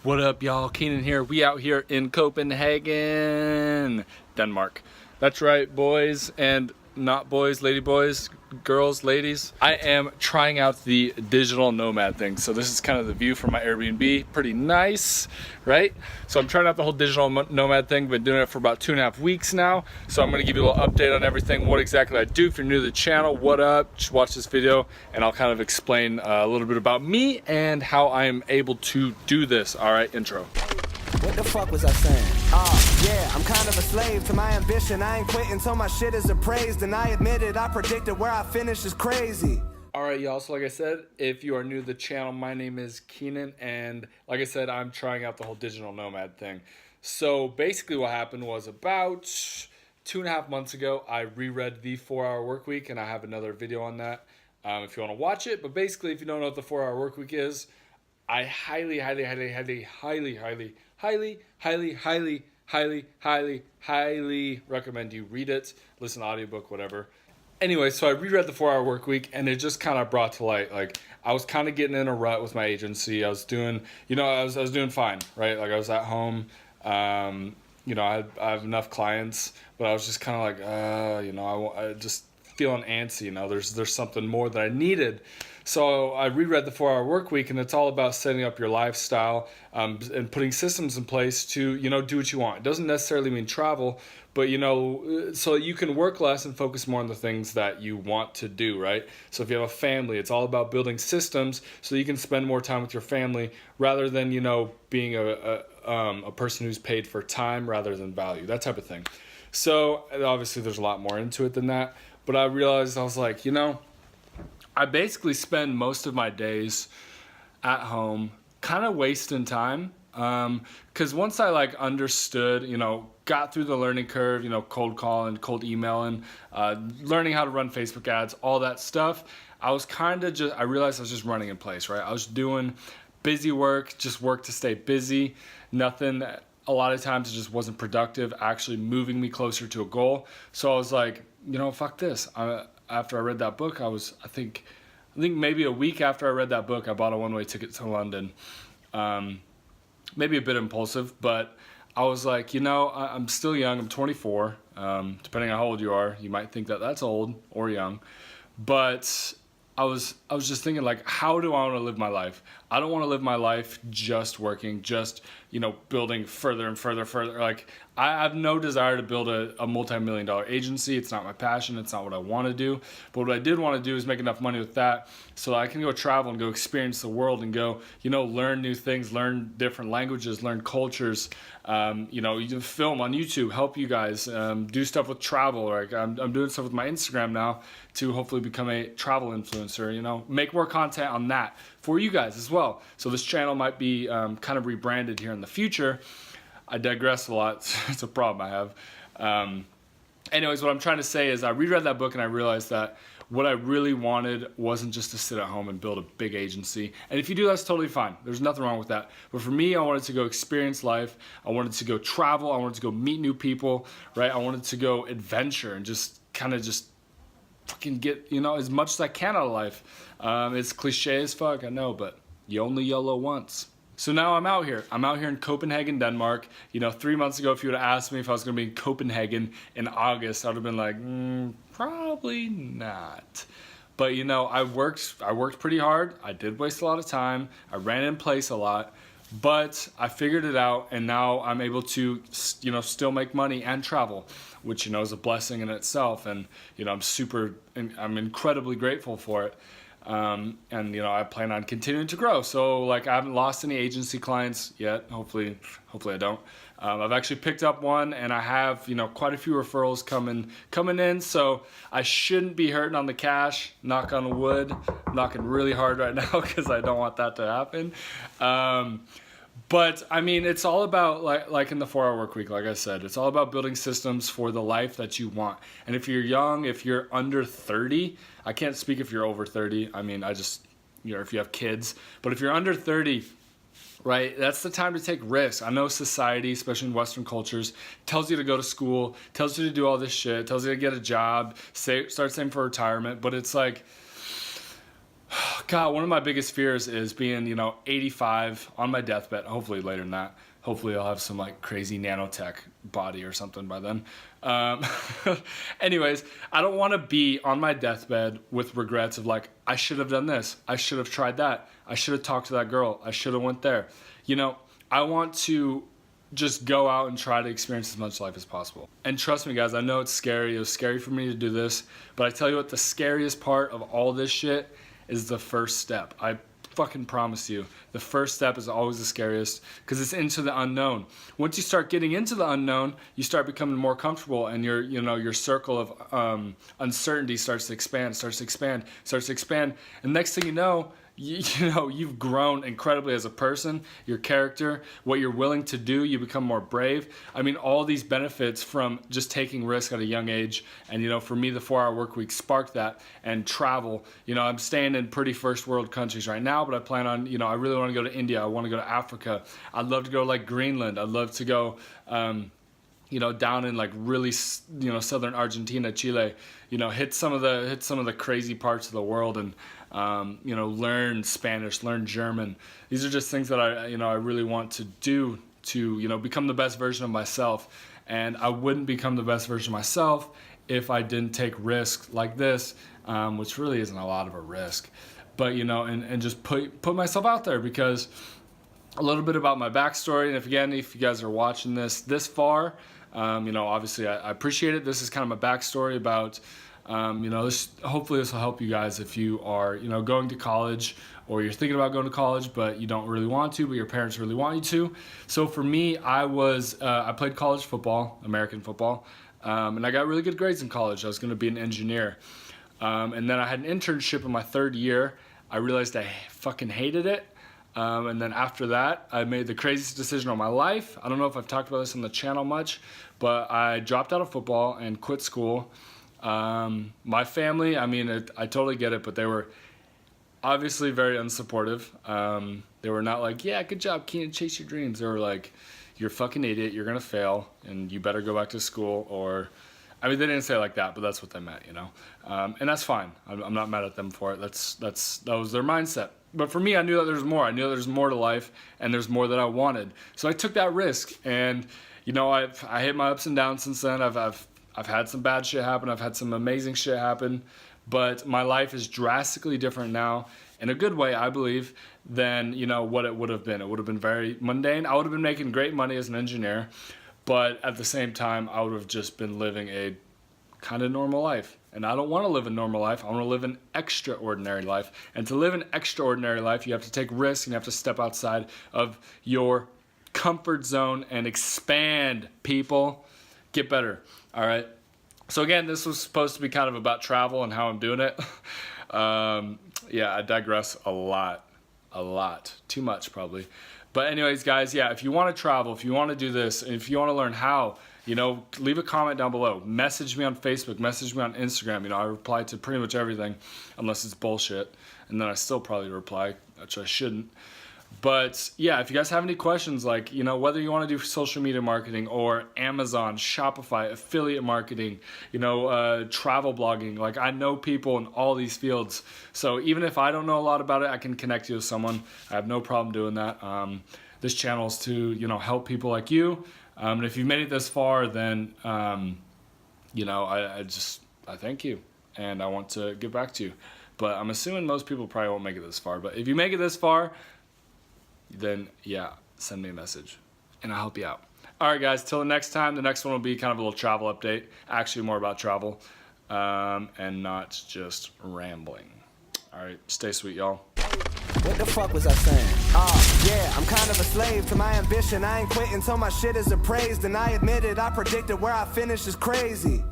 What up, y'all? Keenen here. We out here in Copenhagen, Denmark. That's right, boys and not boys, lady boys, girls, ladies. I am trying out the digital nomad thing. So this is kind of the view from my Airbnb. Pretty nice, right? So I'm trying out the whole digital nomad thing. Been doing it for about 2.5 weeks now. So I'm gonna give you a little update on everything, what exactly I do. If you're new to the channel, what up? Just watch this video and I'll kind of explain a little bit about me and how I am able to do this. All right, intro. What the fuck was I saying? Yeah, I'm kind of a slave to my ambition. I ain't quitting till my shit is appraised. And I admit it, I predicted where I finish is crazy. Alright, y'all, so like I said, if you are new to the channel, my name is Keenen, and like I said, I'm trying out the whole digital nomad thing. So basically what happened was about 2.5 months ago, I reread the 4-Hour Workweek, and I have another video on that if you want to watch it. But basically, if you don't know what the 4-Hour Workweek is, I highly recommend you read it, listen to audiobook, whatever. Anyway, so I reread the 4-Hour Workweek, and it just kind of brought to light, like, I was kind of getting in a rut with my agency. I was doing, I was doing fine, right? Like, I was at home, I have enough clients, but I was just kind of like, I just feeling antsy, there's something more that I needed. So I reread the 4-Hour Workweek, and it's all about setting up your lifestyle and putting systems in place to, do what you want. It doesn't necessarily mean travel, but, so you can work less and focus more on the things that you want to do, right? So if you have a family, it's all about building systems so you can spend more time with your family rather than, being a person who's paid for time rather than value, that type of thing. So obviously there's a lot more into it than that, but I realized, I was like, I basically spend most of my days at home kind of wasting time because once I understood, got through the learning curve, cold calling, cold emailing, learning how to run Facebook ads, all that stuff, I was I realized I was just running in place, right? I was doing busy work, just work to stay busy, nothing. A lot of times it just wasn't productive, actually moving me closer to a goal. So I was like, fuck this. After I read that book, I think maybe a week after I read that book, I bought a one-way ticket to London. Maybe a bit impulsive, but I was like, I'm still young. I'm 24. Depending on how old you are, you might think that that's old or young. But I was just thinking, like, how do I want to live my life? I don't want to live my life just working, just, building further and further. Like, I have no desire to build a multi-million-dollar agency. It's not my passion. It's not what I want to do. But what I did want to do is make enough money with that so that I can go travel and go experience the world and go, learn new things, learn different languages, learn cultures, you can film on YouTube, help you guys, do stuff with travel. Like I'm doing stuff with my Instagram now to hopefully become a travel influencer, make more content on that for you guys as well. So this channel might be kind of rebranded here in the future. I digress a lot. It's a problem I have. Anyways, what I'm trying to say is I reread that book and I realized that what I really wanted wasn't just to sit at home and build a big agency. And if you do, that's totally fine. There's nothing wrong with that. But for me, I wanted to go experience life. I wanted to go travel. I wanted to go meet new people, right? I wanted to go adventure and just fucking get, as much as I can out of life. It's cliche as fuck, I know, but you only YOLO once. So now I'm out here. I'm out here in Copenhagen, Denmark. 3 months ago, if you would have asked me if I was going to be in Copenhagen in August, I would have been like, probably not. But I worked pretty hard. I did waste a lot of time. I ran in place a lot, but I figured it out, and now I'm able to, still make money and travel, which is a blessing in itself, and I'm incredibly grateful for it. And I plan on continuing to grow. So I haven't lost any agency clients yet. Hopefully I don't. I've actually picked up one, and I have quite a few referrals coming in. So I shouldn't be hurting on the cash. Knock on wood. I'm knocking really hard right now because I don't want that to happen. But I mean, it's all about like in the 4-Hour Workweek, like I said, it's all about building systems for the life that you want. And if you're young, if you're under 30, I can't speak if you're over 30. I mean, if you have kids, but if you're under 30, right, that's the time to take risks. I know society, especially in Western cultures, tells you to go to school, tells you to do all this shit, tells you to get a job, start saving for retirement, but it's like, God, one of my biggest fears is being, 85 on my deathbed. Hopefully later than that. Hopefully I'll have some like crazy nanotech body or something by then. Anyways, I don't want to be on my deathbed with regrets of like, I should have done this. I should have tried that. I should have talked to that girl. I should have went there. I want to just go out and try to experience as much life as possible. And trust me, guys, I know it's scary. It was scary for me to do this. But I tell you what, the scariest part of all this shit is the first step. I fucking promise you, the first step is always the scariest because it's into the unknown. Once you start getting into the unknown, you start becoming more comfortable, and your circle of uncertainty starts to expand. And next thing you know, you've grown incredibly as a person, your character, what you're willing to do, you become more brave. I mean, all these benefits from just taking risks at a young age. And, for me, the 4-hour work week sparked that, and travel. I'm staying in pretty first world countries right now, but I plan on, I really want to go to India. I want to go to Africa. I'd love to go like Greenland. I'd love to go, down in like really, southern Argentina, Chile, hit some of the crazy parts of the world, and learn Spanish, learn German. These are just things that I really want to do to, become the best version of myself. And I wouldn't become the best version of myself if I didn't take risks like this, which really isn't a lot of a risk, but, and just put myself out there. Because a little bit about my backstory, and if you guys are watching this far, obviously I appreciate it. This is kind of my backstory about, hopefully this will help you guys if you are, going to college, or you're thinking about going to college, but you don't really want to, but your parents really want you to. So for me, I played college football, American football, and I got really good grades in college. I was going to be an engineer. And then I had an internship in my third year. I realized I fucking hated it. And then after that, I made the craziest decision of my life. I don't know if I've talked about this on the channel much, but I dropped out of football and quit school. My family, I totally get it, but they were obviously very unsupportive. They were not like, yeah, good job, Keenen, chase your dreams. They were like, you're a fucking idiot, you're gonna fail, and you better go back to school. Or, they didn't say it like that, but that's what they meant, and that's fine. I'm not mad at them for it. That was their mindset. But for me, I knew that there's more. I knew that there's more to life, and there's more that I wanted. So I took that risk, and I hit my ups and downs since then. I've had some bad shit happen. I've had some amazing shit happen, but my life is drastically different now, in a good way, I believe, than what it would have been. It would have been very mundane. I would have been making great money as an engineer, but at the same time, I would have just been living a kind of normal life. And I don't want to live a normal life. I want to live an extraordinary life. And to live an extraordinary life, you have to take risks, and you have to step outside of your comfort zone and expand, people. Get better. All right. So again, this was supposed to be kind of about travel and how I'm doing it. I digress a lot. Too much probably. But anyways, guys, if you want to travel, if you want to do this, and if you want to learn how, leave a comment down below. Message me on Facebook, message me on Instagram. I reply to pretty much everything, unless it's bullshit. And then I still probably reply, which I shouldn't. But if you guys have any questions, like, whether you want to do social media marketing or Amazon, Shopify, affiliate marketing, travel blogging, like, I know people in all these fields. So even if I don't know a lot about it, I can connect you with someone. I have no problem doing that. This channel is to, help people like you. And if you've made it this far, then, I thank you, and I want to give back to you. But I'm assuming most people probably won't make it this far. But if you make it this far, then send me a message, and I'll help you out. All right, guys, till the next time. The next one will be kind of a little travel update, actually more about travel, and not just rambling. All right, stay sweet, y'all. What the fuck was I saying? I'm kind of a slave to my ambition. I ain't quitting till my shit is appraised, and I admit it, I predicted where I finish is crazy.